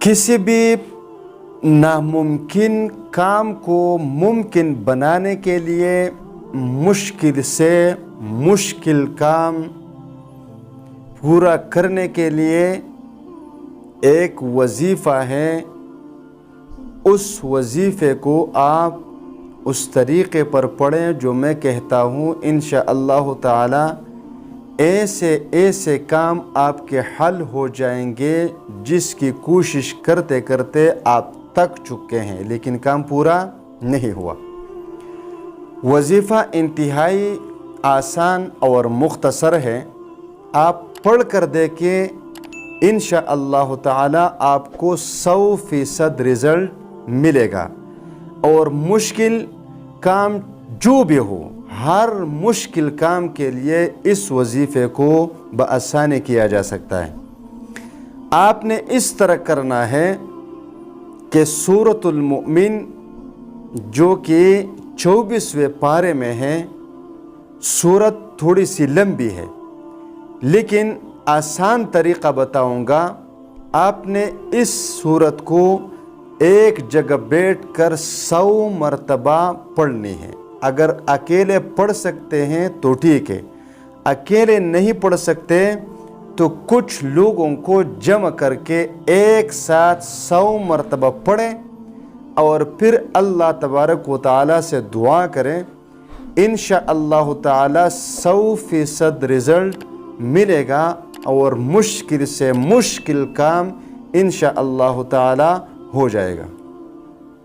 किसी भी नामुमकिन काम को मुमकिन बनाने के लिए मुश्किल से मुश्किल काम पूरा करने के लिए एक वजीफ़ा है। उस वजीफ़े को आप उस तरीक़े पर पढ़ें जो मैं कहता हूँ। इंशाअल्लाह ताला ऐसे ऐसे काम आपके हल हो जाएंगे जिसकी कोशिश करते करते आप थक चुके हैं लेकिन काम पूरा नहीं हुआ। वजीफ़ा इंतहाई आसान और मुख्तसर है। आप पढ़ कर देखें, इंशाअल्लाह ताला आपको 100% रिज़ल्ट मिलेगा। और मुश्किल काम जो भी हो, हर मुश्किल काम के लिए इस वजीफ़े को बआसानी किया जा सकता है। आपने इस तरह करना है कि सूरतुल मुमिन जो कि 24वें पारे में है, सूरत थोड़ी सी लंबी है लेकिन आसान तरीक़ा बताऊंगा। आपने इस सूरत को एक जगह बैठकर 100 मरतबा पढ़नी है। अगर अकेले पढ़ सकते हैं तो ठीक है, अकेले नहीं पढ़ सकते तो कुछ लोगों को जमा करके एक साथ 100 मरतबा पढ़ें और फिर अल्लाह तबारक व तआला से दुआ करें। इंशाअल्लाह ताला 100% रिज़ल्ट मिलेगा और मुश्किल से मुश्किल काम इंशाअल्लाह ताला हो जाएगा।